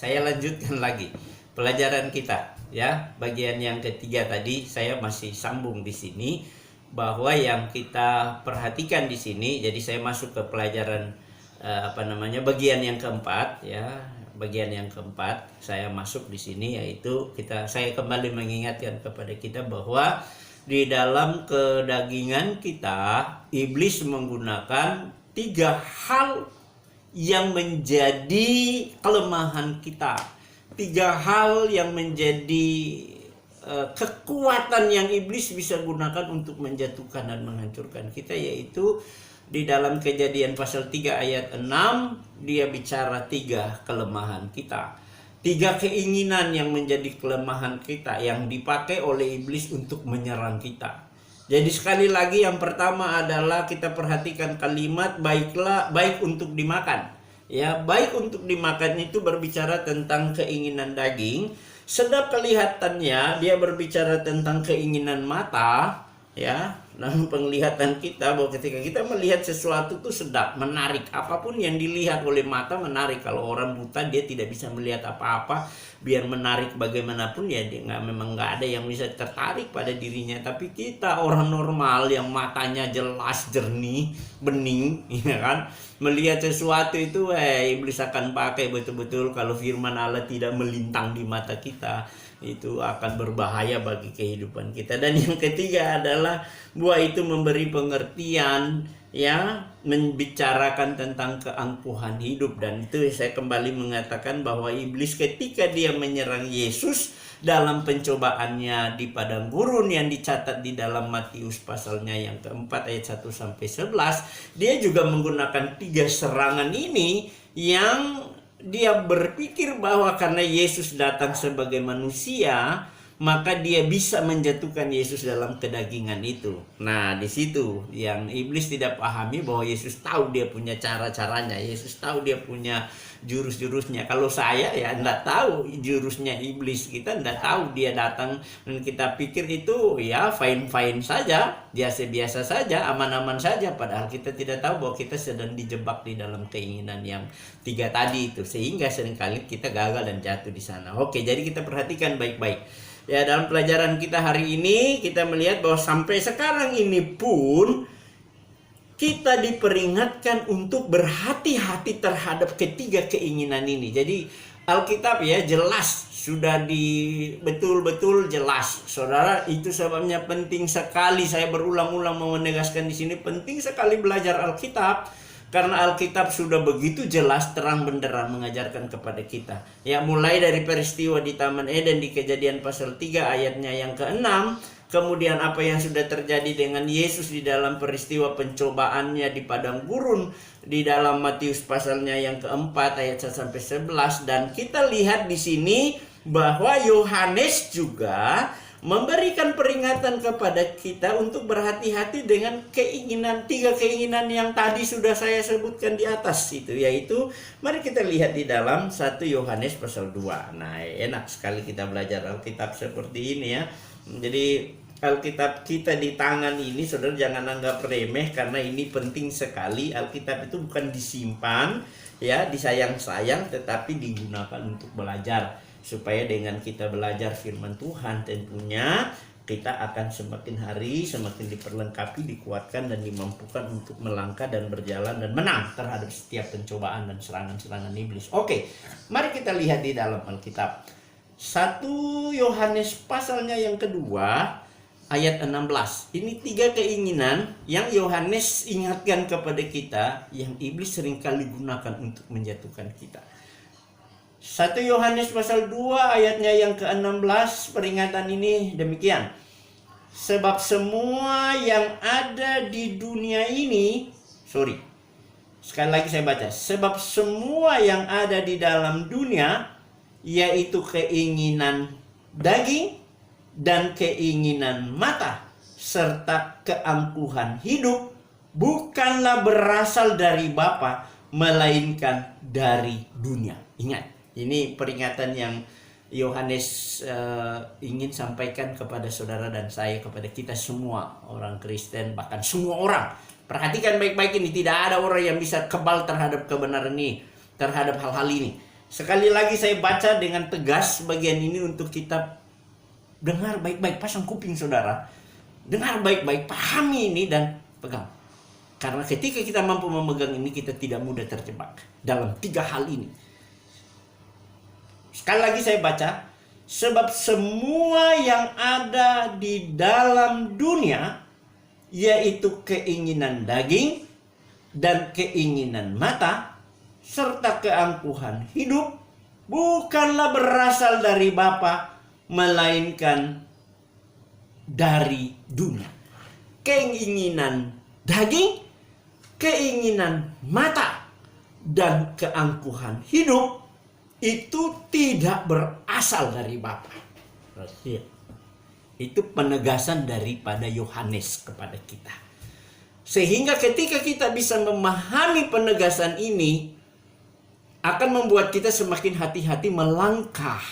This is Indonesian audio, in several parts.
Saya lanjutkan lagi pelajaran kita ya. Bagian yang ketiga tadi saya masih sambung di sini, bahwa yang kita perhatikan di sini. Jadi saya masuk ke pelajaran bagian yang keempat ya. Bagian yang keempat saya masuk di sini, yaitu saya kembali mengingatkan kepada kita bahwa di dalam kedagingan kita iblis menggunakan 3 hal yang menjadi kelemahan kita, 3 hal yang menjadi kekuatan yang iblis bisa gunakan untuk menjatuhkan dan menghancurkan kita, yaitu di dalam Kejadian pasal 3 ayat 6 dia bicara 3 kelemahan kita, 3 keinginan yang menjadi kelemahan kita yang dipakai oleh iblis untuk menyerang kita. Jadi sekali lagi, yang pertama adalah kita perhatikan kalimat baik untuk dimakan. Ya, baik untuk dimakan itu berbicara tentang keinginan daging. Sedap kelihatannya dia berbicara tentang keinginan mata, ya. Dalam penglihatan kita, bahwa ketika kita melihat sesuatu itu sedap, menarik. Apapun yang dilihat oleh mata menarik. Kalau orang buta dia tidak bisa melihat apa-apa, biar menarik bagaimanapun ya dia memang nggak ada yang bisa tertarik pada dirinya. Tapi kita orang normal yang matanya jelas, jernih, bening, ya kan, melihat sesuatu itu iblis akan pakai betul-betul. Kalau firman Allah tidak melintang di mata kita, itu akan berbahaya bagi kehidupan kita. Dan yang ketiga adalah buah itu memberi pengertian, ya, membicarakan tentang keangkuhan hidup. Dan itu saya kembali mengatakan bahwa iblis ketika dia menyerang Yesus dalam pencobaannya di padang gurun yang dicatat di dalam Matius pasalnya yang keempat ayat 1 sampai 11, dia juga menggunakan 3 serangan ini yang dia berpikir bahwa karena Yesus datang sebagai manusia, maka dia bisa menjatuhkan Yesus dalam kedagingan itu. Nah, di situ yang iblis tidak pahami, bahwa Yesus tahu dia punya cara-caranya, Yesus tahu dia punya jurus-jurusnya. Kalau saya ya enggak tahu jurusnya iblis, kita enggak tahu dia datang dan kita pikir itu ya fine-fine saja, biasa-biasa saja, aman-aman saja, padahal kita tidak tahu bahwa kita sedang dijebak di dalam keinginan yang 3 tadi itu, sehingga seringkali kita gagal dan jatuh di sana. Oke, jadi kita perhatikan baik-baik. Ya, dalam pelajaran kita hari ini kita melihat bahwa sampai sekarang ini pun kita diperingatkan untuk berhati-hati terhadap ketiga keinginan ini. Jadi Alkitab ya jelas, sudah betul-betul jelas. Saudara, itu sebabnya penting sekali, saya berulang-ulang mau menegaskan di sini, penting sekali belajar Alkitab. Karena Alkitab sudah begitu jelas, terang benderang mengajarkan kepada kita. Ya, mulai dari peristiwa di Taman Eden di Kejadian pasal 3 ayatnya yang ke-6. Kemudian apa yang sudah terjadi dengan Yesus di dalam peristiwa pencobaannya di padang gurun di dalam Matius pasalnya yang keempat ayat 1 sampai 11. Dan kita lihat di sini bahwa Yohanes juga memberikan peringatan kepada kita untuk berhati-hati dengan keinginan, 3 keinginan yang tadi sudah saya sebutkan di atas itu, yaitu mari kita lihat di dalam 1 Yohanes pasal 2. Nah, enak sekali kita belajar Alkitab seperti ini ya. Jadi Alkitab kita di tangan ini, saudara, jangan anggap remeh, karena ini penting sekali. Alkitab itu bukan disimpan ya, disayang-sayang, tetapi digunakan untuk belajar. Supaya dengan kita belajar firman Tuhan, tentunya kita akan semakin hari semakin diperlengkapi, dikuatkan, dan dimampukan untuk melangkah dan berjalan dan menang terhadap setiap pencobaan dan serangan-serangan iblis. Oke, mari kita lihat di dalam Alkitab. 1 Yohanes pasalnya yang kedua ayat 16. Ini 3 keinginan yang Yohanes ingatkan kepada kita, yang iblis seringkali gunakan untuk menjatuhkan kita. 1 Yohanes pasal 2 ayatnya yang ke-16, peringatan ini demikian. Sebab semua yang ada di dunia ini, sekali lagi saya baca. Sebab semua yang ada di dalam dunia, yaitu keinginan daging dan keinginan mata, serta keangkuhan hidup, bukanlah berasal dari Bapa, melainkan dari dunia. Ingat, ini peringatan yang Yohanes ingin sampaikan kepada saudara dan saya, kepada kita semua orang Kristen, bahkan semua orang. Perhatikan baik-baik ini, tidak ada orang yang bisa kebal terhadap kebenaran ini, terhadap hal-hal ini. Sekali lagi saya baca dengan tegas bagian ini untuk kita dengar baik-baik, pasang kuping saudara. Dengar baik-baik, pahami ini dan pegang. Karena ketika kita mampu memegang ini, kita tidak mudah terjebak dalam 3 hal ini. Sekali lagi saya baca, sebab semua yang ada di dalam dunia, yaitu keinginan daging dan keinginan mata, serta keangkuhan hidup, bukanlah berasal dari Bapa, melainkan dari dunia. Keinginan daging, keinginan mata, dan keangkuhan hidup itu tidak berasal dari Bapa. Itu penegasan daripada Yohanes kepada kita. Sehingga ketika kita bisa memahami penegasan ini, akan membuat kita semakin hati-hati melangkah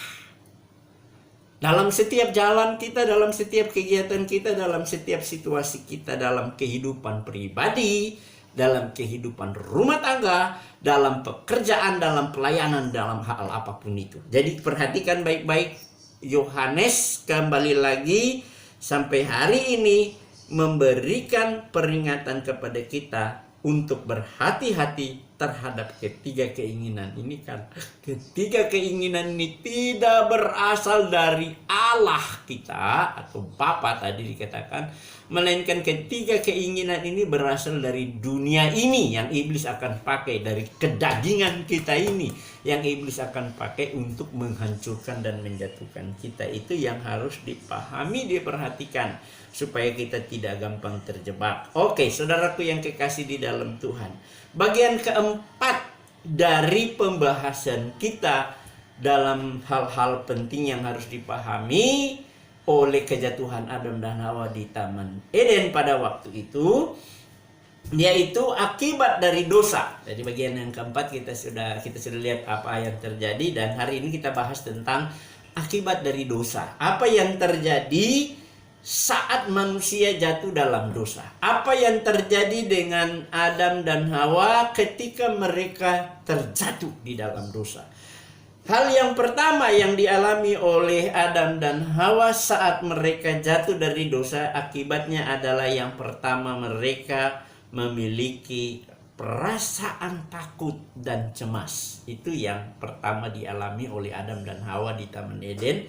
dalam setiap jalan kita, dalam setiap kegiatan kita, dalam setiap situasi kita, dalam kehidupan pribadi, dalam kehidupan rumah tangga, dalam pekerjaan, dalam pelayanan, dalam hal apapun itu. Jadi perhatikan baik-baik, Yohanes kembali lagi sampai hari ini memberikan peringatan kepada kita untuk berhati-hati terhadap ketiga keinginan ini, kan ketiga keinginan ini tidak berasal dari Allah kita atau Bapa tadi dikatakan, melainkan ketiga keinginan ini berasal dari dunia ini yang iblis akan pakai, dari kedagingan kita ini yang iblis akan pakai untuk menghancurkan dan menjatuhkan kita. Itu yang harus dipahami, diperhatikan supaya kita tidak gampang terjebak. Oke, saudaraku yang kekasih di dalam Tuhan, bagian keempat dari pembahasan kita dalam hal-hal penting yang harus dipahami oleh kejatuhan Adam dan Hawa di Taman Eden pada waktu itu, yaitu akibat dari dosa. Jadi bagian yang keempat kita sudah lihat apa yang terjadi, dan hari ini kita bahas tentang akibat dari dosa. Apa yang terjadi saat manusia jatuh dalam dosa? Apa yang terjadi dengan Adam dan Hawa ketika mereka terjatuh di dalam dosa? Hal yang pertama yang dialami oleh Adam dan Hawa saat mereka jatuh dari dosa, akibatnya adalah yang pertama, mereka memiliki perasaan takut dan cemas. Itu yang pertama dialami oleh Adam dan Hawa di Taman Eden.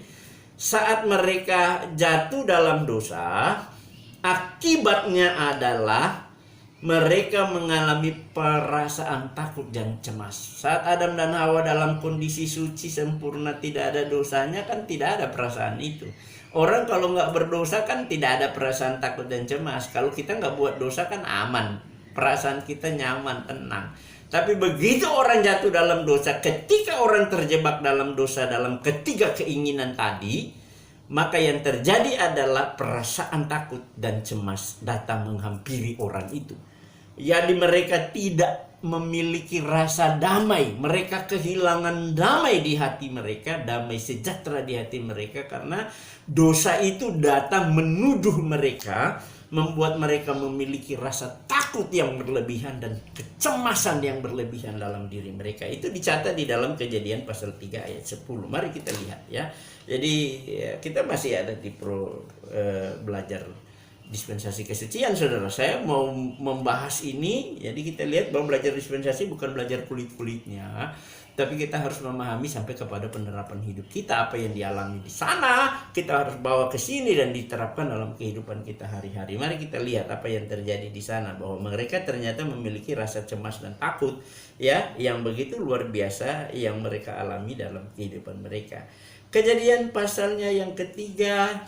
Saat mereka jatuh dalam dosa, akibatnya adalah mereka mengalami perasaan takut dan cemas. Saat Adam dan Hawa dalam kondisi suci sempurna, tidak ada dosanya, kan tidak ada perasaan itu. Orang kalau nggak berdosa kan tidak ada perasaan takut dan cemas. Kalau kita nggak buat dosa kan aman, perasaan kita nyaman, tenang. Tapi begitu orang jatuh dalam dosa, ketika orang terjebak dalam dosa, dalam ketiga keinginan tadi, maka yang terjadi adalah perasaan takut dan cemas datang menghampiri orang itu. Jadi mereka tidak memiliki rasa damai. Mereka kehilangan damai di hati mereka, damai sejahtera di hati mereka, karena dosa itu datang menuduh mereka, membuat mereka memiliki rasa takut yang berlebihan dan kecemasan yang berlebihan dalam diri mereka. Itu dicatat di dalam Kejadian pasal 3 ayat 10. Mari kita lihat ya. Jadi kita masih ada di belajar dispensasi kesucian, saudara. Saya mau membahas ini, jadi kita lihat bahwa belajar dispensasi bukan belajar kulit-kulitnya, tapi kita harus memahami sampai kepada penerapan hidup kita. Apa yang dialami di sana, kita harus bawa ke sini dan diterapkan dalam kehidupan kita hari-hari. Mari kita lihat apa yang terjadi di sana, bahwa mereka ternyata memiliki rasa cemas dan takut ya, yang begitu luar biasa yang mereka alami dalam kehidupan mereka. Kejadian pasalnya yang ketiga,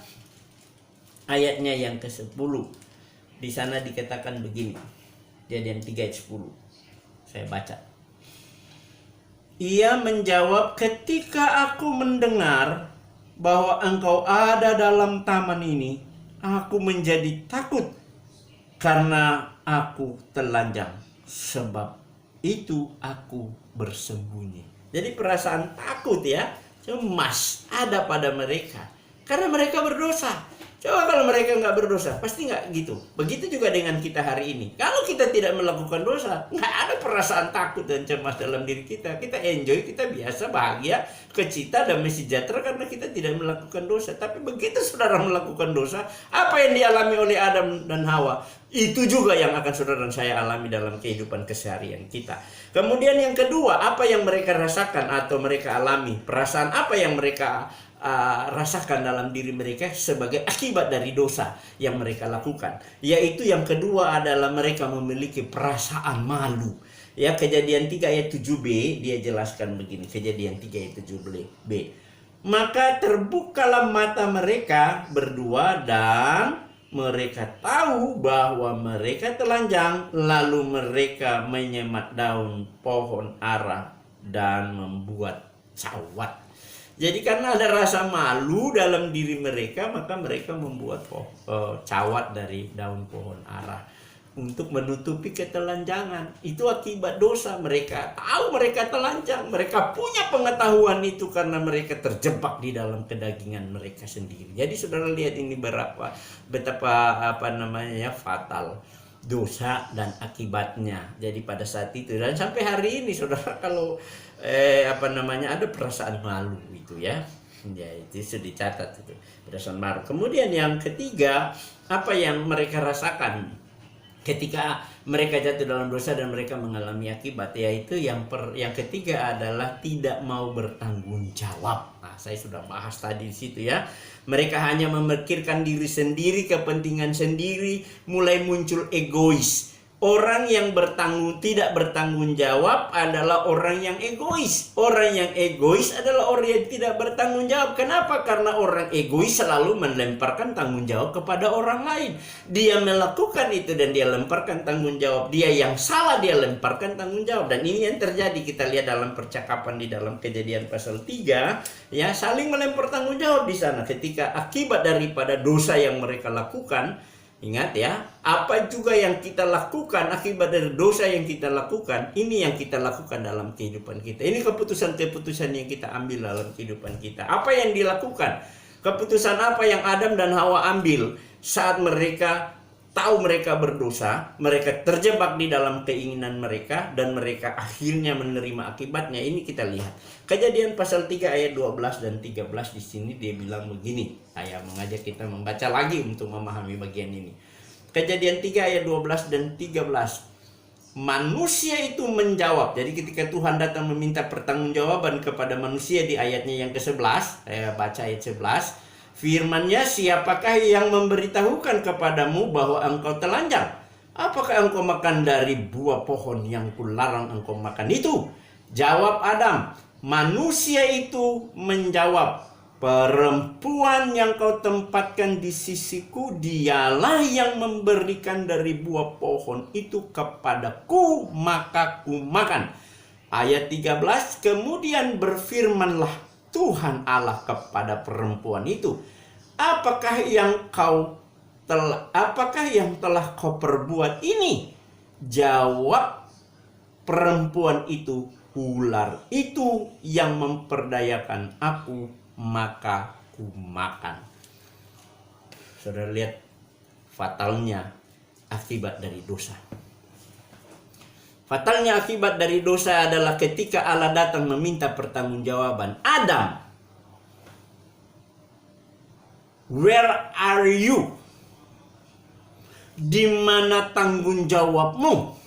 ayatnya yang ke-10. Di sana dikatakan begini. Kejadian 3 ayat 10. Saya baca. Ia menjawab, ketika aku mendengar bahwa engkau ada dalam taman ini, aku menjadi takut karena aku telanjang. Sebab itu aku bersembunyi. Jadi perasaan takut ya, cemas ada pada mereka karena mereka berdosa. Coba kalau mereka nggak berdosa, pasti nggak gitu. Begitu juga dengan kita hari ini. Kalau kita tidak melakukan dosa, nggak ada perasaan takut dan cemas dalam diri kita. Kita enjoy, kita biasa, bahagia, kecita, damai sejahtera karena kita tidak melakukan dosa. Tapi begitu saudara melakukan dosa, apa yang dialami oleh Adam dan Hawa, itu juga yang akan saudara dan saya alami dalam kehidupan keseharian kita. Kemudian yang kedua, apa yang mereka rasakan atau mereka alami, perasaan apa yang mereka rasakan dalam diri mereka sebagai akibat dari dosa yang mereka lakukan, yaitu yang kedua adalah mereka memiliki perasaan malu. Ya, Kejadian 3 ayat 7b dia jelaskan begini. Kejadian 3 ayat 7b. Maka terbukalah mata mereka berdua dan mereka tahu bahwa mereka telanjang, lalu mereka menyemat daun pohon ara dan membuat cawat. Jadi karena ada rasa malu dalam diri mereka, maka mereka membuat cawat dari daun pohon ara untuk menutupi ketelanjangan. Itu akibat dosa. Mereka tahu mereka telanjang, mereka punya pengetahuan itu karena mereka terjebak di dalam kedagingan mereka sendiri. Jadi saudara lihat ini betapa fatal dosa dan akibatnya. Jadi pada saat itu dan sampai hari ini saudara kalau ada perasaan malu itu ya itu sudah dicatat itu perasaan malu. Kemudian yang ketiga, apa yang mereka rasakan ketika mereka jatuh dalam dosa dan mereka mengalami akibat, yaitu yang ketiga adalah tidak mau bertanggung jawab. Nah, saya sudah bahas tadi di situ ya. Mereka hanya memikirkan diri sendiri, kepentingan sendiri, mulai muncul egois. Orang yang tidak bertanggung jawab adalah orang yang egois. Orang yang egois adalah orang yang tidak bertanggung jawab. Kenapa? Karena orang egois selalu melemparkan tanggung jawab kepada orang lain. Dia melakukan itu dan dia lemparkan tanggung jawab. Dia yang salah, dia lemparkan tanggung jawab. Dan ini yang terjadi, kita lihat dalam percakapan di dalam Kejadian pasal 3, ya, saling melempar tanggung jawab di sana ketika akibat daripada dosa yang mereka lakukan. Ingat ya, apa juga yang kita lakukan akibat dari dosa yang kita lakukan, ini yang kita lakukan dalam kehidupan kita. Ini keputusan-keputusan yang kita ambil dalam kehidupan kita. Apa yang dilakukan? Keputusan apa yang Adam dan Hawa ambil saat mereka tahu mereka berdosa, mereka terjebak di dalam keinginan mereka dan mereka akhirnya menerima akibatnya. Ini kita lihat. Kejadian pasal 3 ayat 12 dan 13 di sini dia bilang begini. Saya mengajak kita membaca lagi untuk memahami bagian ini. Kejadian 3 ayat 12 dan 13. Manusia itu menjawab. Jadi ketika Tuhan datang meminta pertanggungjawaban kepada manusia di ayatnya yang ke-11, saya baca ayat 11. Firman-Nya, siapakah yang memberitahukan kepadamu bahwa engkau telanjang? Apakah engkau makan dari buah pohon yang kularang engkau makan itu? Jawab Adam. Manusia itu menjawab, perempuan yang kau tempatkan di sisiku, dialah yang memberikan dari buah pohon itu kepadaku, maka ku makan. Ayat 13, kemudian berfirmanlah Tuhan Allah kepada perempuan itu, apakah yang telah kau perbuat ini? Jawab perempuan itu, ular itu yang memperdayakan aku, maka ku makan. Saudara lihat fatalnya akibat dari dosa. Fatalnya akibat dari dosa adalah ketika Allah datang meminta pertanggungjawaban. Adam, where are you? Di mana tanggung jawabmu?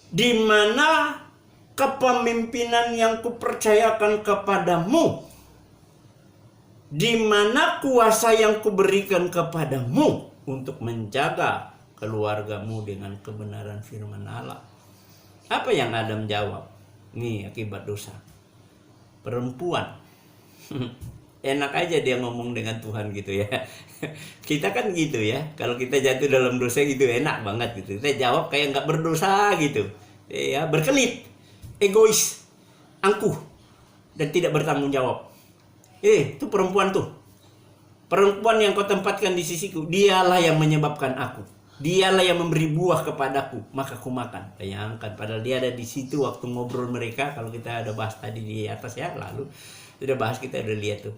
Di mana kepemimpinan yang kupercayakan kepadamu? Di mana kuasa yang kuberikan kepadamu untuk menjaga keluargamu dengan kebenaran firman Allah? Apa yang Adam jawab? Nih akibat dosa. Perempuan. Enak aja dia ngomong dengan Tuhan gitu ya. Kita kan gitu ya. Kalau kita jatuh dalam dosa gitu enak banget gitu. Kita jawab kayak nggak berdosa gitu. Ya, berkelit, egois, angkuh, dan tidak bertanggung jawab. Itu perempuan tuh. Perempuan yang kau tempatkan di sisiku, dialah yang menyebabkan aku. Dialah yang memberi buah kepadaku, maka ku makan. Bayangkan, padahal dia ada di situ waktu ngobrol mereka. Kalau kita ada bahas tadi di atas ya, lalu sudah bahas, kita udah lihat tuh.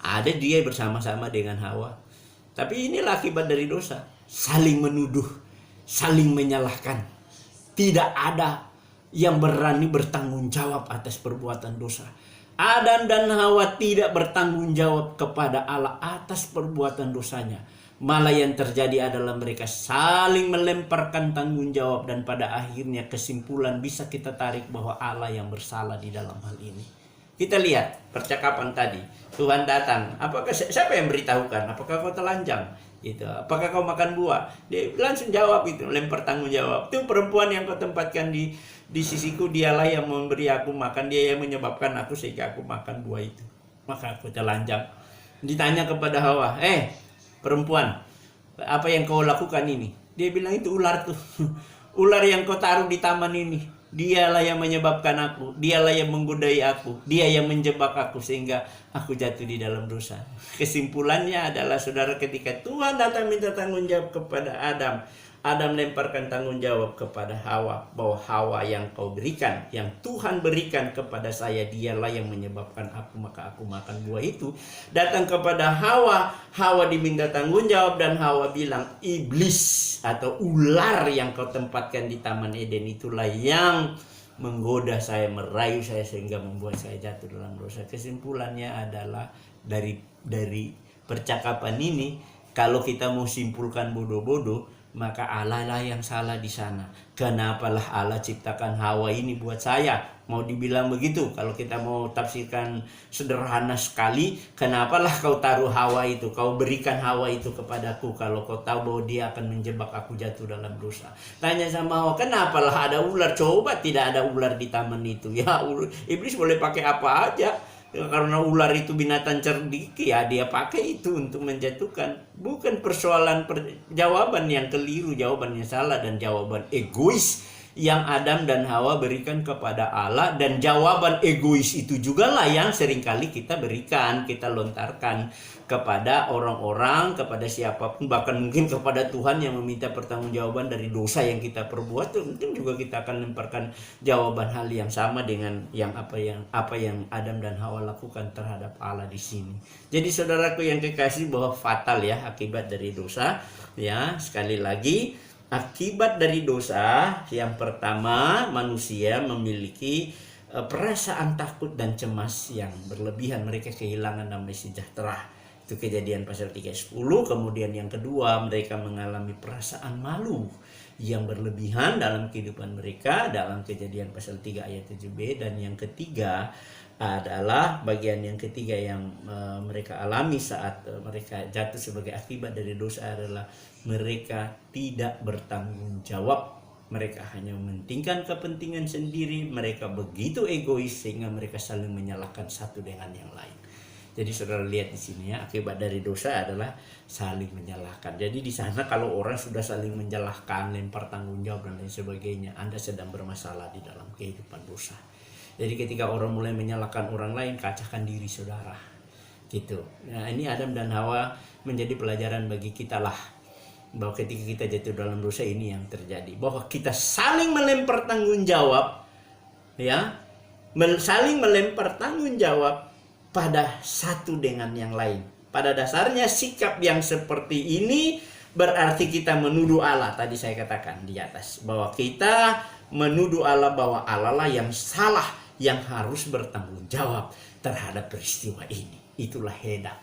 Ada dia bersama-sama dengan Hawa. Tapi inilah akibat dari dosa. Saling menuduh, saling menyalahkan. Tidak ada yang berani bertanggung jawab atas perbuatan dosa. Adam dan Hawa tidak bertanggung jawab kepada Allah atas perbuatan dosanya. Malah yang terjadi adalah mereka saling melemparkan tanggung jawab, dan pada akhirnya kesimpulan bisa kita tarik bahwa Allah yang bersalah di dalam hal ini. Kita lihat percakapan tadi. Tuhan datang. Apakah siapa yang beritahukan? Apakah kau telanjang? Gitu. Apakah kau makan buah? Dia langsung jawab itu, lempar tanggung jawab. Itu perempuan yang kau tempatkan di sisiku, dialah yang memberi aku makan, dia yang menyebabkan aku sehingga aku makan buah itu. Maka aku telanjang. Ditanya kepada Hawa, perempuan, apa yang kau lakukan ini? Dia bilang itu ular tuh. Ular yang kau taruh di taman ini. Dialah yang menyebabkan aku. Dialah yang menggodai aku. Dia yang menjebak aku sehingga aku jatuh di dalam dosa. Kesimpulannya adalah, saudara, ketika Tuhan datang minta tanggung jawab kepada Adam, Adam lemparkan tanggung jawab kepada Hawa, bahwa Hawa yang kau berikan, yang Tuhan berikan kepada saya, dialah yang menyebabkan aku, maka aku makan buah itu. Datang kepada Hawa, Hawa diminta tanggung jawab, dan Hawa bilang, iblis atau ular yang kau tempatkan di Taman Eden itulah yang menggoda saya, merayu saya sehingga membuat saya jatuh dalam dosa. Kesimpulannya adalah dari percakapan ini, kalau kita mau simpulkan bodoh-bodoh, maka Allah lah yang salah di sana. Kenapalah Allah ciptakan Hawa ini buat saya? Mau dibilang begitu. Kalau kita mau tafsirkan sederhana sekali, kenapalah kau taruh Hawa itu, kau berikan Hawa itu kepadaku, kalau kau tahu bahwa dia akan menjebak aku jatuh dalam dosa. Tanya sama Hawa, kenapalah ada ular? Coba tidak ada ular di taman itu. Ya, iblis boleh pakai apa aja. Karena ular itu binatang cerdik, ya dia pakai itu untuk menjatuhkan. Bukan persoalan jawaban yang keliru, jawaban yang salah, dan jawaban egois yang Adam dan Hawa berikan kepada Allah. Dan jawaban egois itu juga lah yang seringkali kita berikan, kita lontarkan kepada orang-orang, kepada siapapun, bahkan mungkin kepada Tuhan yang meminta pertanggungjawaban dari dosa yang kita perbuat. Mungkin juga kita akan lemparkan jawaban hal yang sama dengan apa yang Adam dan Hawa lakukan terhadap Allah di sini. Jadi saudaraku yang kekasih, bahwa fatal ya akibat dari dosa. Ya, sekali lagi, akibat dari dosa yang pertama, manusia memiliki perasaan takut dan cemas yang berlebihan. Mereka kehilangan damai sejahtera. Itu Kejadian pasal 3:10. Kemudian yang kedua, mereka mengalami perasaan malu yang berlebihan dalam kehidupan mereka, dalam Kejadian pasal 3 ayat 7b. Dan yang ketiga adalah bagian yang ketiga yang mereka alami saat mereka jatuh sebagai akibat dari dosa adalah mereka tidak bertanggung jawab. Mereka hanya mementingkan kepentingan sendiri. Mereka begitu egois sehingga mereka saling menyalahkan satu dengan yang lain. Jadi saudara lihat di sini ya, akibat dari dosa adalah saling menyalahkan. Jadi di sana kalau orang sudah saling menyalahkan, lempar tanggung jawab dan lain sebagainya, Anda sedang bermasalah di dalam kehidupan dosa. Jadi ketika orang mulai menyalahkan orang lain, kacahkan diri saudara. Gitu. Nah, ini Adam dan Hawa menjadi pelajaran bagi kita lah, bahwa ketika kita jatuh dalam dosa ini yang terjadi, bahwa kita saling melempar tanggung jawab, ya, saling melempar tanggung jawab pada satu dengan yang lain. Pada dasarnya sikap yang seperti ini berarti kita menuduh Allah. Tadi saya katakan di atas bahwa kita menuduh Allah, bahwa Allah lah yang salah, yang harus bertanggung jawab terhadap peristiwa ini. Itulah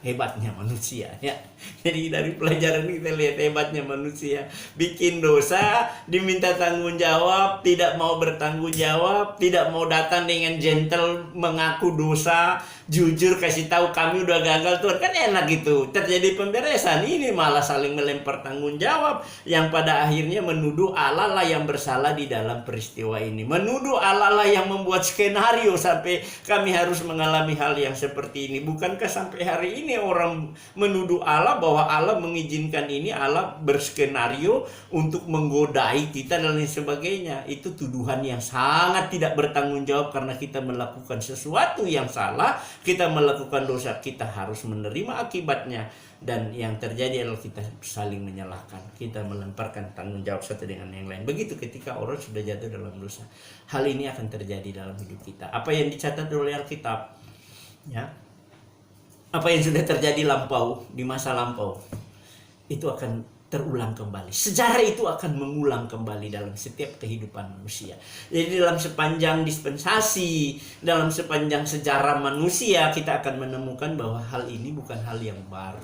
hebatnya manusia ya. Jadi dari pelajaran ini kita lihat hebatnya manusia. Bikin dosa, diminta tanggung jawab, tidak mau bertanggung jawab, tidak mau datang dengan gentle mengaku dosa, jujur kasih tahu kami udah gagal Tuhan, kan enak gitu. Terjadi pemberesan, ini malah saling melempar tanggung jawab yang pada akhirnya menuduh Allah lah yang bersalah di dalam peristiwa ini. Menuduh Allah lah yang membuat skenario sampai kami harus mengalami hal yang seperti ini. Bukankah sampai hari ini orang menuduh Allah bahwa Allah mengizinkan ini, Allah berskenario untuk menggodai kita dan lain sebagainya. Itu tuduhan yang sangat tidak bertanggung jawab, karena kita melakukan sesuatu yang salah, kita melakukan dosa, kita harus menerima akibatnya. Dan yang terjadi adalah kita saling menyalahkan, kita melemparkan tanggung jawab satu dengan yang lain. Begitu ketika orang sudah jatuh dalam dosa, hal ini akan terjadi dalam hidup kita. Apa yang dicatat oleh Alkitab ya, apa yang sudah terjadi lampau di masa lampau itu akan terulang kembali. Sejarah itu akan mengulang kembali dalam setiap kehidupan manusia. Jadi dalam sepanjang dispensasi, dalam sepanjang sejarah manusia, kita akan menemukan bahwa hal ini bukan hal yang baru.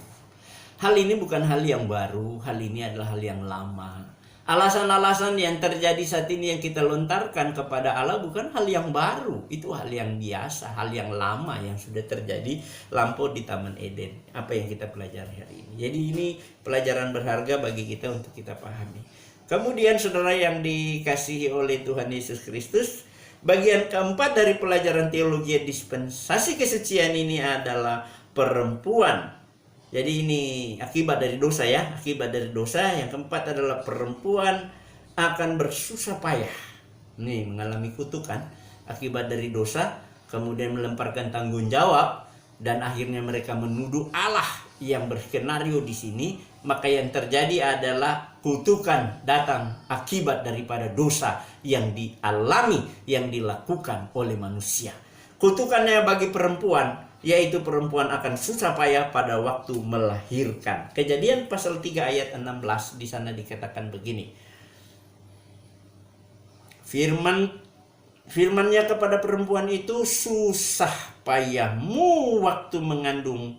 Hal ini bukan hal yang baru, hal ini adalah hal yang lama. Alasan-alasan yang terjadi saat ini yang kita lontarkan kepada Allah bukan hal yang baru. Itu hal yang biasa, hal yang lama yang sudah terjadi lampau di Taman Eden. Apa yang kita pelajari hari ini. Jadi ini pelajaran berharga bagi kita untuk kita pahami. Kemudian saudara yang dikasihi oleh Tuhan Yesus Kristus, bagian keempat dari pelajaran teologi dispensasi kesucian ini adalah perempuan. Jadi ini akibat dari dosa ya, akibat dari dosa. Yang keempat adalah perempuan akan bersusah payah. Nih mengalami kutukan akibat dari dosa, kemudian melemparkan tanggung jawab dan akhirnya mereka menuduh Allah yang berskenario di sini. Maka yang terjadi adalah kutukan datang akibat daripada dosa yang dialami, yang dilakukan oleh manusia. Kutukannya bagi perempuan yaitu perempuan akan susah payah pada waktu melahirkan. Kejadian pasal 3 ayat 16 di sana dikatakan begini. Firman-Nya kepada perempuan itu, susah payahmu waktu mengandung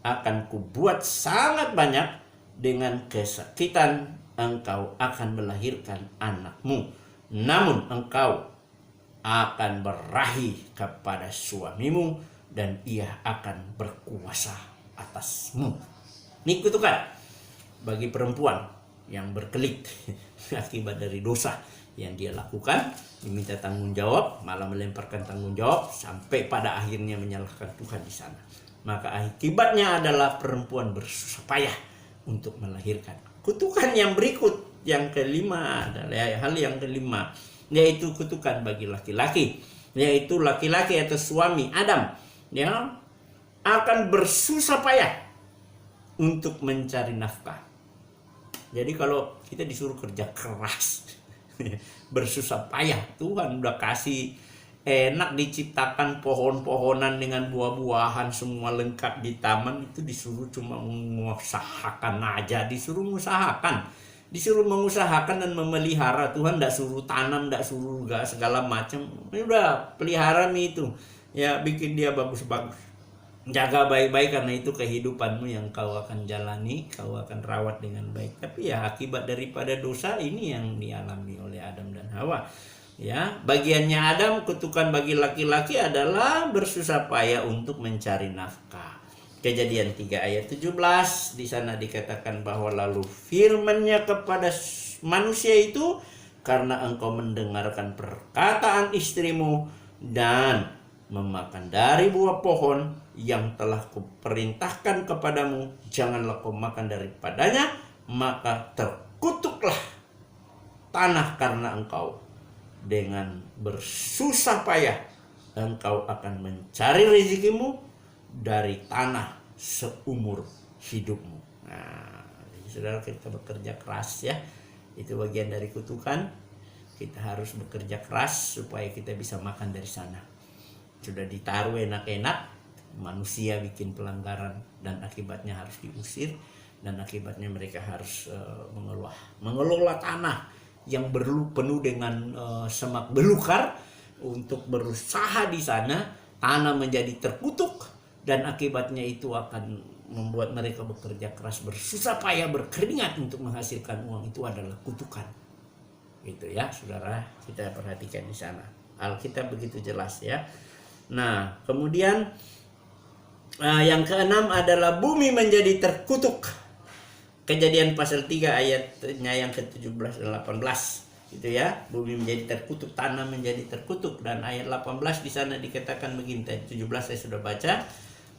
akan kubuat sangat banyak, dengan kesakitan engkau akan melahirkan anakmu. Namun engkau akan berahi kepada suamimu dan ia akan berkuasa atasmu. Ini kutukan bagi perempuan yang berkelit akibat dari dosa yang dia lakukan, diminta tanggung jawab, malah melemparkan tanggung jawab sampai pada akhirnya menyalahkan Tuhan di sana. Maka akibatnya adalah perempuan bersusah payah untuk melahirkan. Kutukan yang berikut, yang kelima adalah hal yang kelima, yaitu kutukan bagi laki-laki, yaitu laki-laki atau suami Adam ya akan bersusah payah untuk mencari nafkah. Jadi kalau kita disuruh kerja keras bersusah payah, Tuhan udah kasih enak, diciptakan pohon-pohonan dengan buah-buahan semua lengkap di taman, itu disuruh cuma mengusahakan aja, disuruh mengusahakan dan memelihara. Tuhan tidak suruh tanam, tidak suruh segala macam, ini udah pelihara nih itu ya, bikin dia bagus-bagus, jaga baik-baik, karena itu kehidupanmu yang kau akan jalani, kau akan rawat dengan baik. Tapi ya akibat daripada dosa ini yang dialami oleh Adam dan Hawa. Ya, bagiannya Adam, kutukan bagi laki-laki adalah bersusah payah untuk mencari nafkah. Kejadian 3 ayat 17 di sana dikatakan bahwa lalu firman-Nya kepada manusia itu, karena engkau mendengarkan perkataan istrimu dan memakan dari buah pohon yang telah kuperintahkan kepadamu, janganlah kau makan daripadanya, maka terkutuklah tanah karena engkau. Dengan bersusah payah engkau akan mencari rezekimu dari tanah seumur hidupmu. Nah, saudara, kita bekerja keras ya. Itu bagian dari kutukan. Kita harus bekerja keras supaya kita bisa makan dari sana. Sudah ditaruh enak-enak, manusia bikin pelanggaran dan akibatnya harus diusir, dan akibatnya mereka harus mengelola tanah yang penuh dengan semak belukar untuk berusaha di sana. Tanah menjadi terkutuk dan akibatnya itu akan membuat mereka bekerja keras, bersusah payah, berkeringat untuk menghasilkan uang. Itu adalah kutukan. Itu ya, saudara, kita perhatikan di sana. Alkitab begitu jelas ya. Nah, kemudian yang keenam adalah bumi menjadi terkutuk. Kejadian pasal 3 ayatnya yang ke-17 dan 18. Itu ya, bumi menjadi terkutuk, tanah menjadi terkutuk. Dan ayat 18 di sana dikatakan begini. 17 saya sudah baca.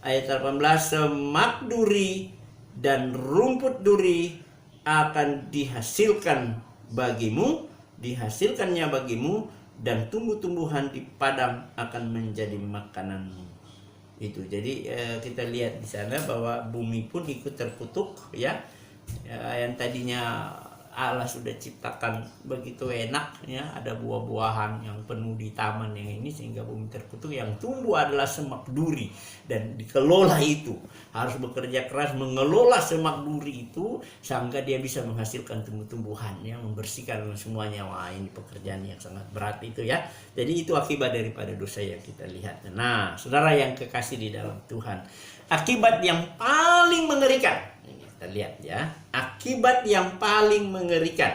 Ayat 18, semak duri dan rumput duri akan dihasilkannya bagimu, dan tumbuh-tumbuhan di padang akan menjadi makananmu. Itu. Jadi kita lihat di sana bahwa bumi pun ikut terkutuk ya. Yang tadinya Allah sudah ciptakan begitu enak ya, ada buah-buahan yang penuh di taman yang ini sehingga bumi terkutuk, yang tumbuh adalah semak duri dan dikelola itu harus bekerja keras mengelola semak duri itu sehingga dia bisa menghasilkan tumbuh-tumbuhan yang membersihkan semuanya. Wah, ini pekerjaan yang sangat berat itu ya. Jadi itu akibat daripada dosa yang kita lihat. Nah, saudara yang kekasih di dalam Tuhan, akibat yang paling mengerikan kita lihat ya, akibat yang paling mengerikan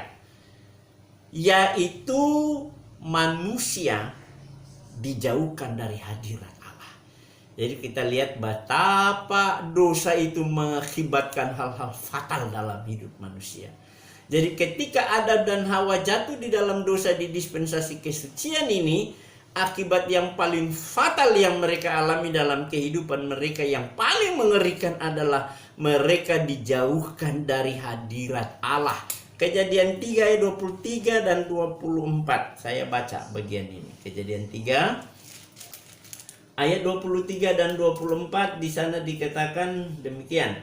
yaitu manusia dijauhkan dari hadirat Allah. Jadi kita lihat betapa dosa itu mengakibatkan hal-hal fatal dalam hidup manusia. Jadi ketika Adam dan Hawa jatuh di dalam dosa di dispensasi kesucian ini, akibat yang paling fatal yang mereka alami dalam kehidupan mereka yang paling mengerikan adalah mereka dijauhkan dari hadirat Allah. Kejadian 3 ayat 23 dan 24. Saya baca bagian ini. Kejadian 3 ayat 23 dan 24, di sana dikatakan demikian.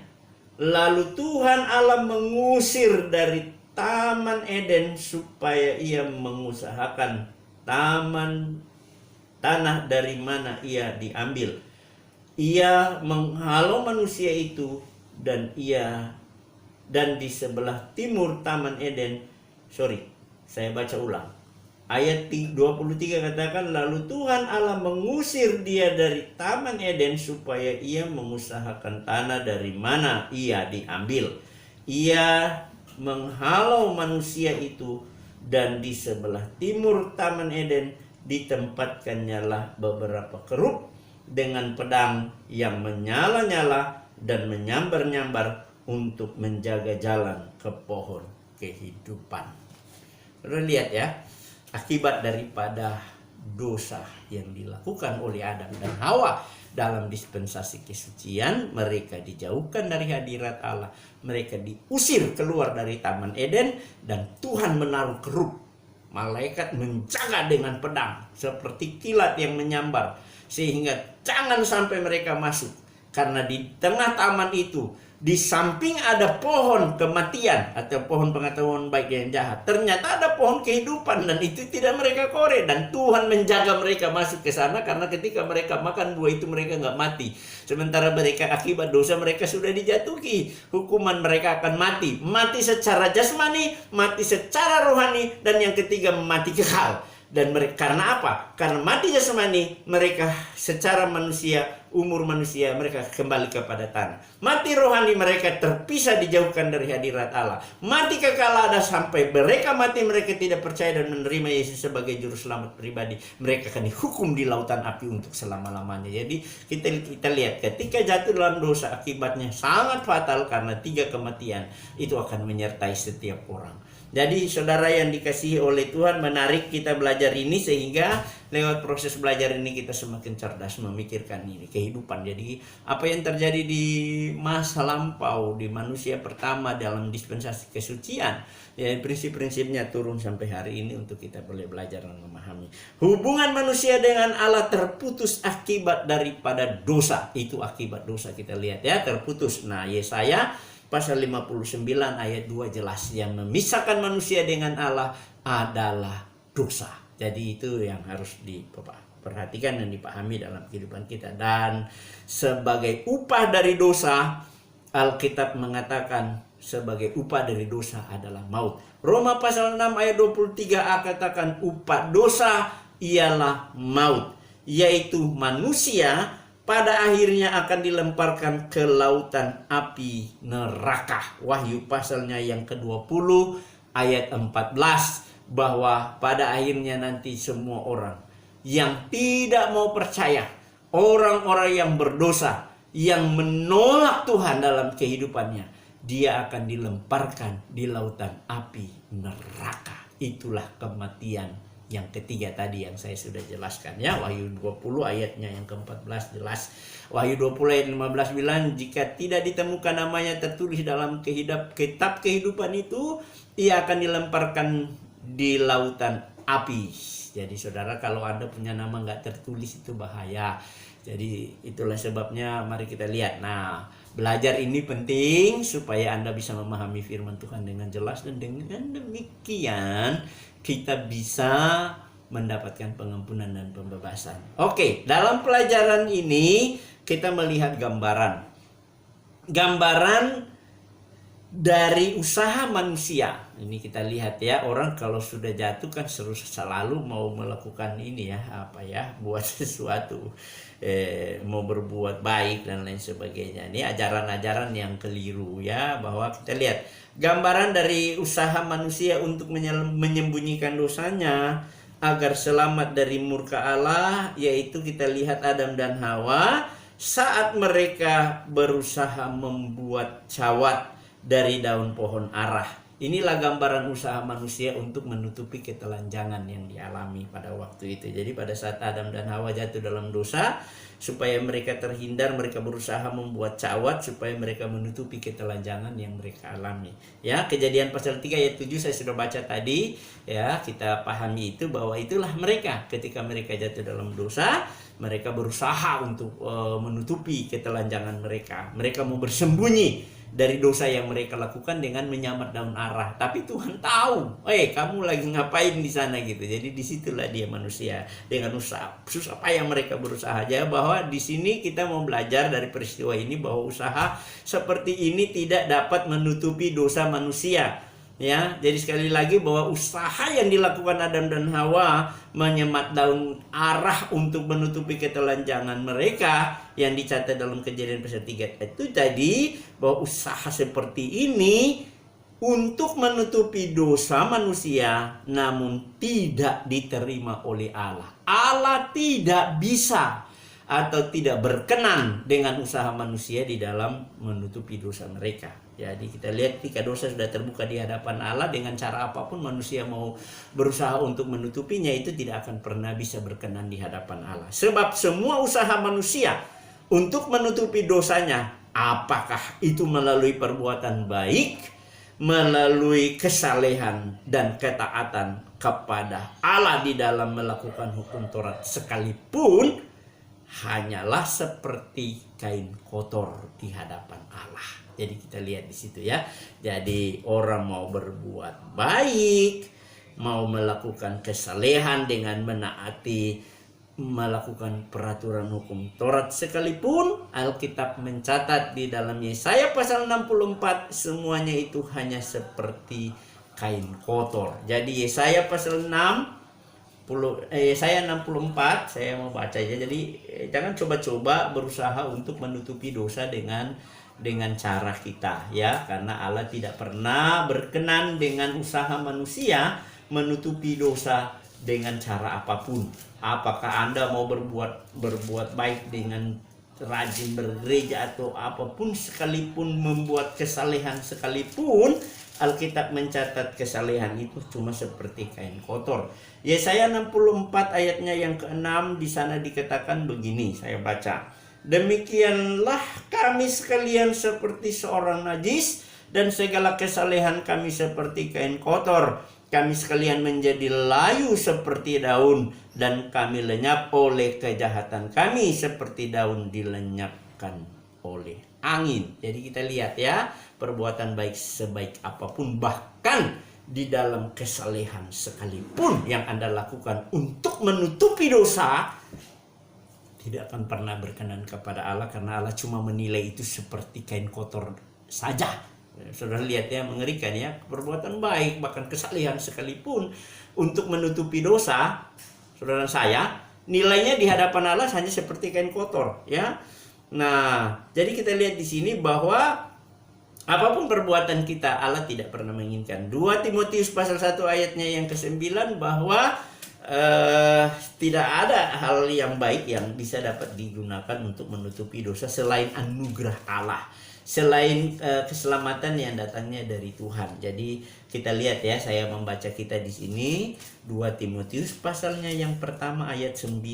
Lalu Tuhan Allah mengusir dari Taman Eden supaya ia mengusahakan tanah dari mana ia diambil. Ia menghalau manusia itu dan di sebelah timur Taman Eden. Saya baca ulang. Ayat 23 katakan, lalu Tuhan Allah mengusir dia dari Taman Eden supaya ia mengusahakan tanah dari mana ia diambil. Ia menghalau manusia itu dan di sebelah timur Taman Eden ditempatkannya beberapa kerub dengan pedang yang menyala-nyala dan menyambar-nyambar untuk menjaga jalan ke pohon kehidupan. Sudah lihat ya, akibat daripada dosa yang dilakukan oleh Adam dan Hawa dalam dispensasi kesucian, mereka dijauhkan dari hadirat Allah, mereka diusir keluar dari Taman Eden, dan Tuhan menaruh kerub. Malaikat menjaga dengan pedang seperti kilat yang menyambar sehingga jangan sampai mereka masuk. Karena di tengah taman itu, di samping ada pohon kematian atau pohon pengetahuan baik dan jahat, ternyata ada pohon kehidupan dan itu tidak mereka korek, dan Tuhan menjaga mereka masuk ke sana karena ketika mereka makan buah itu mereka nggak mati. Sementara mereka akibat dosa mereka sudah dijatuhi, hukuman mereka akan mati secara jasmani, mati secara rohani, dan yang ketiga mati kekal. Dan mereka karena apa? Karena mati jasmani mereka secara manusia, umur manusia mereka kembali kepada tanah. Mati rohani mereka terpisah, dijauhkan dari hadirat Allah. Mati kekal ada sampai mereka mati, mereka tidak percaya dan menerima Yesus sebagai juru selamat pribadi. Mereka akan dihukum di lautan api untuk selama-lamanya. Jadi kita lihat ketika jatuh dalam dosa akibatnya sangat fatal karena 3 kematian itu akan menyertai setiap orang. Jadi saudara yang dikasihi oleh Tuhan, menarik kita belajar ini sehingga lewat proses belajar ini kita semakin cerdas memikirkan ini kehidupan. Jadi apa yang terjadi di masa lampau di manusia pertama dalam dispensasi kesucian, ya prinsip-prinsipnya turun sampai hari ini untuk kita boleh belajar dan memahami. Hubungan manusia dengan Allah terputus akibat daripada dosa. Itu akibat dosa, kita lihat ya, terputus. Nah, Yesaya pasal 59 ayat 2 jelas, yang memisahkan manusia dengan Allah adalah dosa. Jadi itu yang harus diperhatikan dan dipahami dalam kehidupan kita. Dan sebagai upah dari dosa, Alkitab mengatakan sebagai upah dari dosa adalah maut. Roma pasal 6 ayat 23a katakan upah dosa ialah maut, yaitu manusia pada akhirnya akan dilemparkan ke lautan api neraka. Wahyu pasalnya yang ke-20 ayat 14, bahwa pada akhirnya nanti semua orang yang tidak mau percaya, orang-orang yang berdosa, yang menolak Tuhan dalam kehidupannya, dia akan dilemparkan di lautan api neraka. Itulah kematian yang ketiga tadi yang saya sudah jelaskan ya. Wahyu 20 ayatnya yang ke-14 jelas. Wahyu 20 ayat 15 bilang, jika tidak ditemukan namanya tertulis dalam kitab kehidupan itu, ia akan dilemparkan di lautan api. Jadi saudara, kalau Anda punya nama nggak tertulis itu bahaya. Jadi itulah sebabnya mari kita lihat. Nah, Belajar ini penting supaya Anda bisa memahami firman Tuhan dengan jelas, dan dengan demikian kita bisa mendapatkan pengampunan dan pembebasan. Oke, dalam pelajaran ini kita melihat gambaran dari usaha manusia. Ini kita lihat ya, orang kalau sudah jatuh kan selalu mau melakukan ini ya, buat sesuatu, mau berbuat baik dan lain sebagainya. Ini ajaran-ajaran yang keliru ya, bahwa kita lihat gambaran dari usaha manusia untuk menyembunyikan dosanya agar selamat dari murka Allah, yaitu kita lihat Adam dan Hawa saat mereka berusaha membuat cawat dari daun pohon arah. Inilah gambaran usaha manusia untuk menutupi ketelanjangan yang dialami pada waktu itu. Jadi pada saat Adam dan Hawa jatuh dalam dosa, supaya mereka terhindar, mereka berusaha membuat cawat supaya mereka menutupi ketelanjangan yang mereka alami. Ya, Kejadian pasal 3 ayat 7 saya sudah baca tadi. Ya, kita pahami itu, bahwa itulah mereka ketika mereka jatuh dalam dosa, mereka berusaha untuk menutupi ketelanjangan mereka. Mereka mau bersembunyi dari dosa yang mereka lakukan dengan menyamat daun arah. Tapi Tuhan tahu, kamu lagi ngapain di sana gitu. Jadi disitulah dia manusia dengan susah payah mereka berusaha aja. Bahwa di sini kita mau belajar dari peristiwa ini bahwa usaha seperti ini tidak dapat menutupi dosa manusia. Ya, jadi sekali lagi bahwa usaha yang dilakukan Adam dan Hawa menyemat daun arah untuk menutupi ketelanjangan mereka yang dicatat dalam Kejadian pasal 3 itu tadi, bahwa usaha seperti ini untuk menutupi dosa manusia namun tidak diterima oleh Allah. Allah tidak bisa atau tidak berkenan dengan usaha manusia di dalam menutupi dosa mereka. Jadi kita lihat ketika dosa sudah terbuka di hadapan Allah, dengan cara apapun manusia mau berusaha untuk menutupinya, itu tidak akan pernah bisa berkenan di hadapan Allah. Sebab semua usaha manusia untuk menutupi dosanya, apakah itu melalui perbuatan baik, melalui kesalehan dan ketaatan kepada Allah di dalam melakukan hukum Taurat sekalipun, hanyalah seperti kain kotor di hadapan Allah. Jadi kita lihat di situ ya. Jadi orang mau berbuat baik, mau melakukan kesalehan dengan menaati, melakukan peraturan hukum Taurat sekalipun, Alkitab mencatat di dalam Yesaya pasal 64, semuanya itu hanya seperti kain kotor. Jadi Yesaya pasal 64, saya mau baca aja. Jadi jangan coba-coba berusaha untuk menutupi dosa dengan cara kita ya, karena Allah tidak pernah berkenan dengan usaha manusia menutupi dosa dengan cara apapun. Apakah Anda mau berbuat baik dengan rajin bergereja atau apapun sekalipun, membuat kesalehan sekalipun, Alkitab mencatat kesalehan itu cuma seperti kain kotor. Yesaya 64 ayatnya yang ke-6 di sana dikatakan begini, saya baca. Demikianlah kami sekalian seperti seorang najis, dan segala kesalehan kami seperti kain kotor. Kami sekalian menjadi layu seperti daun, dan kami lenyap oleh kejahatan kami seperti daun dilenyapkan oleh angin. Jadi kita lihat ya, perbuatan baik sebaik apapun, bahkan di dalam kesalehan sekalipun yang Anda lakukan untuk menutupi dosa, tidak akan pernah berkenan kepada Allah, karena Allah cuma menilai itu seperti kain kotor saja. Saudara lihat ya, mengerikan ya, perbuatan baik bahkan kesalehan sekalipun untuk menutupi dosa, saudara saya, nilainya di hadapan Allah hanya seperti kain kotor ya. Nah, jadi kita lihat di sini bahwa apapun perbuatan kita, Allah tidak pernah menginginkan. 2 Timotius pasal 1 ayatnya yang ke-9, bahwa tidak ada hal yang baik yang bisa dapat digunakan untuk menutupi dosa selain anugerah Allah, selain keselamatan yang datangnya dari Tuhan. Jadi kita lihat ya, saya membaca kita di sini 2 Timotius pasalnya yang pertama ayat 9,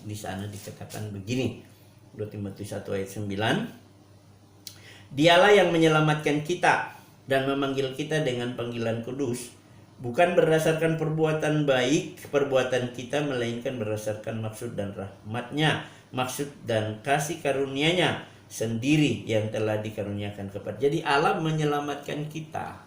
di sana dikatakan begini. 2 Timotius 1 ayat 9. Dialah yang menyelamatkan kita dan memanggil kita dengan panggilan kudus, bukan berdasarkan perbuatan baik perbuatan kita, melainkan berdasarkan maksud dan rahmatnya, maksud dan kasih karunia-Nya, sendiri yang telah dikaruniakan kepada. Jadi Allah menyelamatkan kita,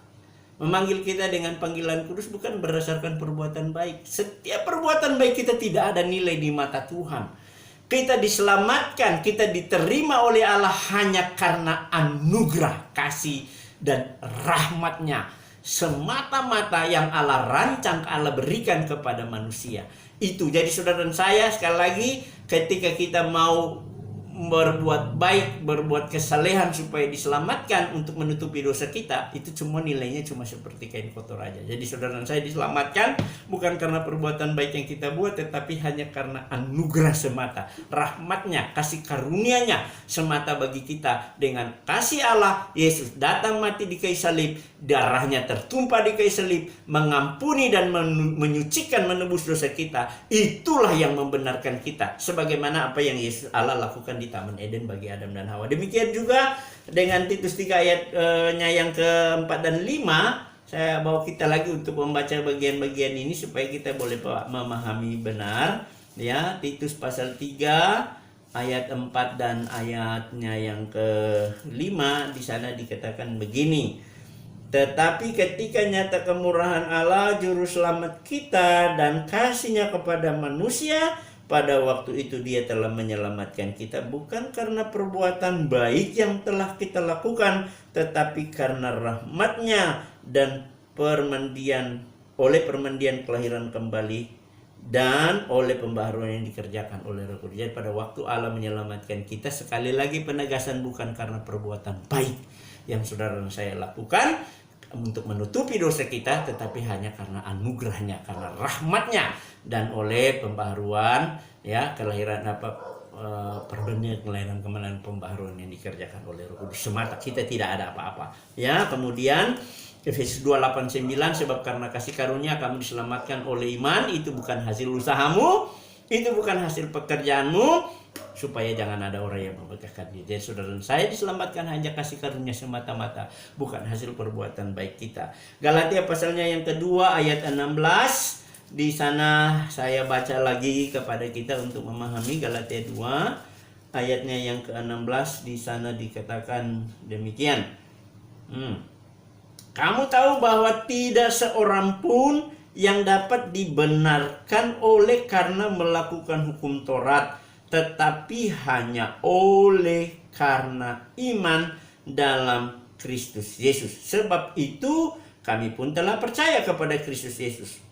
memanggil kita dengan panggilan kudus bukan berdasarkan perbuatan baik. Setiap perbuatan baik kita tidak ada nilai di mata Tuhan. Kita diselamatkan, kita diterima oleh Allah hanya karena anugerah, kasih, dan rahmat-Nya semata-mata yang Allah rancang, Allah berikan kepada manusia. Itu jadi saudara dan saya, sekali lagi, ketika kita mau berbuat baik, berbuat kesalehan supaya diselamatkan untuk menutupi dosa kita, itu semua nilainya cuma seperti kain kotor aja. Jadi saudara dan saya diselamatkan bukan karena perbuatan baik yang kita buat, tetapi hanya karena anugerah semata, rahmat-Nya, kasih karunia-Nya semata bagi kita. Dengan kasih Allah, Yesus datang mati di kayu salib, darah-Nya tertumpah di kayu salib, mengampuni dan menyucikan, menebus dosa kita. Itulah yang membenarkan kita, sebagaimana apa yang Yesus Allah lakukan di Taman Eden bagi Adam dan Hawa. Demikian juga dengan Titus 3 ayatnya yang keempat dan 5. Saya bawa kita lagi untuk membaca bagian-bagian ini supaya kita boleh memahami benar, ya. Titus pasal 3 ayat 4 dan ayatnya yang ke-5, di sana dikatakan begini. Tetapi ketika nyata kemurahan Allah juru selamat kita dan kasih-Nya kepada manusia, pada waktu itu Dia telah menyelamatkan kita bukan karena perbuatan baik yang telah kita lakukan, tetapi karena rahmat-Nya dan oleh permandian kelahiran kembali dan oleh pembaharuan yang dikerjakan oleh Roh Kudus. Jadi pada waktu Allah menyelamatkan kita, sekali lagi penegasan, bukan karena perbuatan baik yang saudara dan saya lakukan untuk menutupi dosa kita, tetapi hanya karena anugerah-Nya, karena rahmat-Nya, dan oleh pembaharuan, ya, kelahiran perbendaharaan kelahiran kembali, pembaharuan yang dikerjakan oleh Roh Kudus semata. Kita tidak ada apa-apa, ya. Kemudian Efesus 2:8-9, sebab karena kasih karunia kamu diselamatkan oleh iman, itu bukan hasil usahamu, itu bukan hasil pekerjaanmu, supaya jangan ada orang yang membanggakan diri. Jadi saudara dan saya diselamatkan hanya kasih karunia semata-mata, bukan hasil perbuatan baik kita. Galatia pasalnya yang kedua ayat 16. Di sana saya baca lagi kepada kita untuk memahami. Galatia 2 ayatnya yang ke-16, di sana dikatakan demikian. Kamu tahu bahwa tidak seorang pun yang dapat dibenarkan oleh karena melakukan hukum Taurat, tetapi hanya oleh karena iman dalam Kristus Yesus. Sebab itu kami pun telah percaya kepada Kristus Yesus,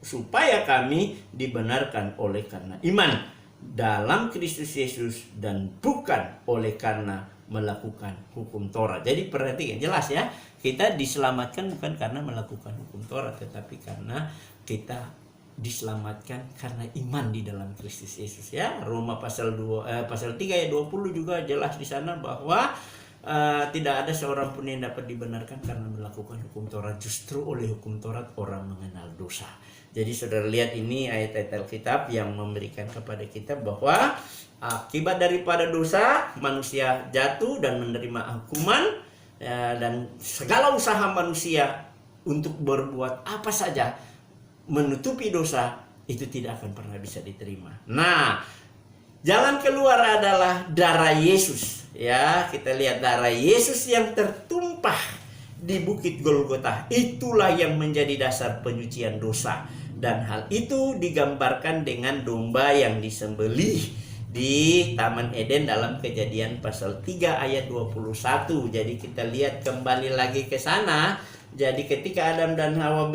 supaya kami dibenarkan oleh karena iman dalam Kristus Yesus dan bukan oleh karena melakukan hukum Taurat. Jadi perhatikan, jelas ya, kita diselamatkan bukan karena melakukan hukum Taurat, tetapi karena kita diselamatkan karena iman di dalam Kristus Yesus, ya. Roma pasal 3 ayat 20 juga jelas di sana bahwa tidak ada seorang pun yang dapat dibenarkan karena melakukan hukum Taurat. Justru oleh hukum Taurat orang mengenal dosa. Jadi saudara lihat, ini ayat-ayat Alkitab yang memberikan kepada kita bahwa akibat daripada dosa manusia jatuh dan menerima hukuman, dan segala usaha manusia untuk berbuat apa saja menutupi dosa itu tidak akan pernah bisa diterima. Nah, jalan keluar adalah darah Yesus, ya. Kita lihat darah Yesus yang tertumpah di Bukit Golgota. Itulah yang menjadi dasar penyucian dosa, dan hal itu digambarkan dengan domba yang disembelih di Taman Eden dalam Kejadian pasal 3 ayat 21. Jadi kita lihat kembali lagi ke sana. Jadi ketika Adam dan Hawa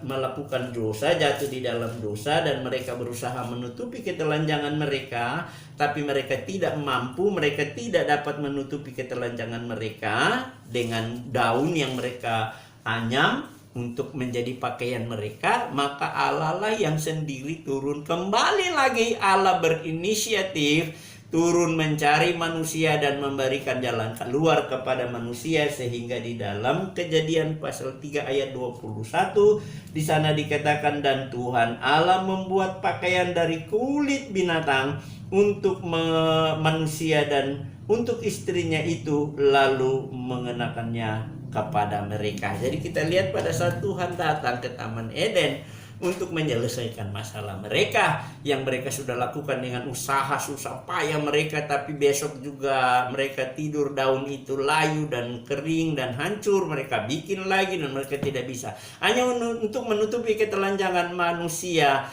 melakukan dosa, jatuh di dalam dosa, dan mereka berusaha menutupi ketelanjangan mereka, tapi mereka tidak mampu, mereka tidak dapat menutupi ketelanjangan mereka dengan daun yang mereka anyam untuk menjadi pakaian mereka, maka Allah lah yang sendiri turun. Kembali lagi Allah berinisiatif turun mencari manusia dan memberikan jalan keluar kepada manusia, sehingga di dalam Kejadian pasal 3 ayat 21 di sana dikatakan, dan Tuhan Allah membuat pakaian dari kulit binatang untuk manusia dan untuk istrinya itu, lalu mengenakannya kepada mereka. Jadi kita lihat pada saat Tuhan datang ke Taman Eden, untuk menyelesaikan masalah mereka yang mereka sudah lakukan dengan usaha susah payah mereka, tapi besok juga mereka tidur daun itu layu dan kering dan hancur, mereka bikin lagi dan mereka tidak bisa. Hanya untuk menutupi ketelanjangan manusia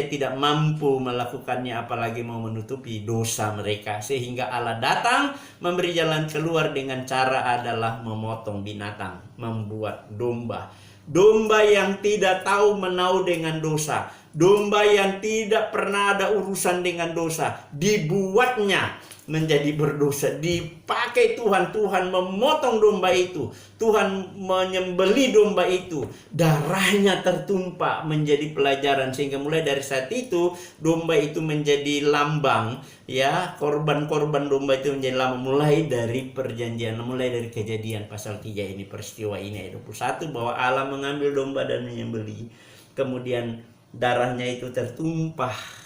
tidak mampu melakukannya, apalagi mau menutupi dosa mereka, sehingga Allah datang memberi jalan keluar dengan cara adalah memotong binatang, membuat domba yang tidak tahu menau dengan dosa, domba yang tidak pernah ada urusan dengan dosa, dibuatnya menjadi berdosa, dipakai Tuhan memotong domba itu, Tuhan menyembelih domba itu, darahnya tertumpah menjadi pelajaran, sehingga mulai dari saat itu domba itu menjadi lambang, ya, korban domba itu menjadi lambang mulai dari perjanjian, mulai dari Kejadian pasal 3 ini, peristiwa ini ayat 21, bahwa Allah mengambil domba dan menyembelih, kemudian darahnya itu tertumpah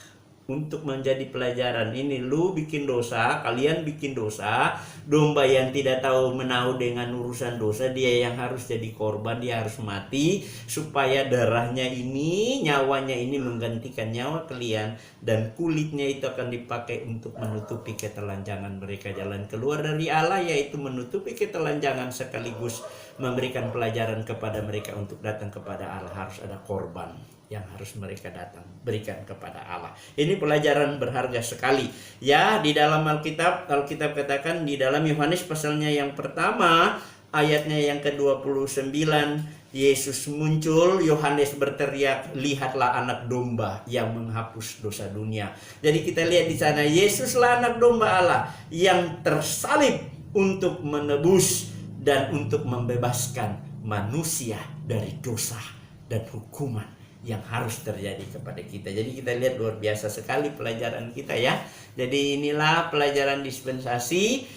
untuk menjadi pelajaran. Ini lu bikin dosa, kalian bikin dosa, domba yang tidak tahu menau dengan urusan dosa, dia yang harus jadi korban, dia harus mati, supaya darahnya ini, nyawanya ini menggantikan nyawa kalian, dan kulitnya itu akan dipakai untuk menutupi ketelanjangan mereka. Jalan keluar dari Allah yaitu menutupi ketelanjangan sekaligus memberikan pelajaran kepada mereka untuk datang kepada Allah. Harus ada korban yang harus mereka datang berikan kepada Allah. Ini pelajaran berharga sekali. Ya, di dalam Alkitab katakan di dalam Yohanes pasalnya yang pertama, ayatnya yang ke-29, Yesus muncul, Yohanes berteriak, "Lihatlah anak domba yang menghapus dosa dunia." Jadi kita lihat di sana, Yesuslah anak domba Allah yang tersalib untuk menebus dan untuk membebaskan manusia dari dosa dan hukuman yang harus terjadi kepada kita. Jadi kita lihat luar biasa sekali pelajaran kita, ya. Jadi inilah pelajaran dispensasi.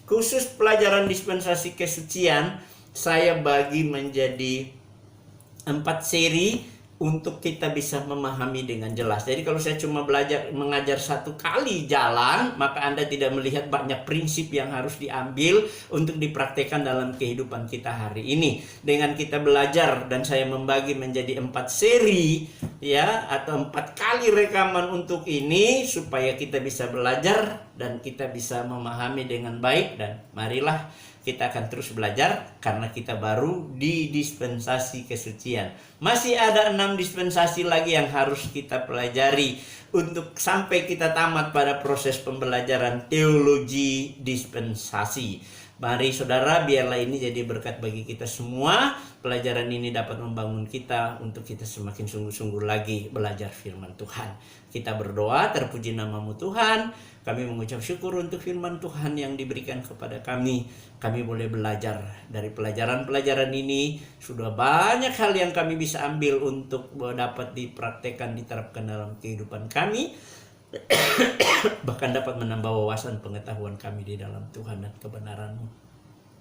Khusus pelajaran dispensasi kesucian saya bagi menjadi 4 seri untuk kita bisa memahami dengan jelas. Jadi kalau saya cuma mengajar 1 kali jalan, maka Anda tidak melihat banyak prinsip yang harus diambil untuk dipraktekkan dalam kehidupan kita hari ini. Dengan kita belajar dan saya membagi menjadi 4 seri, ya, atau 4 kali rekaman untuk ini, supaya kita bisa belajar dan kita bisa memahami dengan baik. Dan marilah kita akan terus belajar karena kita baru di dispensasi kesucian. Masih ada 6 dispensasi lagi yang harus kita pelajari untuk sampai kita tamat pada proses pembelajaran teologi dispensasi. Mari saudara, biarlah ini jadi berkat bagi kita semua. Pelajaran ini dapat membangun kita untuk kita semakin sungguh-sungguh lagi belajar firman Tuhan. Kita berdoa, terpuji namamu Tuhan. Kami mengucap syukur untuk firman Tuhan yang diberikan kepada kami. Kami boleh belajar dari pelajaran-pelajaran ini. Sudah banyak hal yang kami bisa ambil untuk dapat dipraktekkan, diterapkan dalam kehidupan kami. Bahkan dapat menambah wawasan pengetahuan kami di dalam Tuhan dan kebenaran-Mu.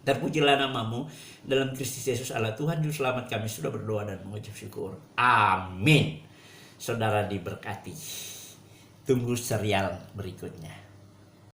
Terpujilah namamu dalam Kristus Yesus Allah Tuhan Juru Selamat. Kami sudah berdoa dan mengucap syukur. Amin. Saudara diberkati. Tunggu serial berikutnya.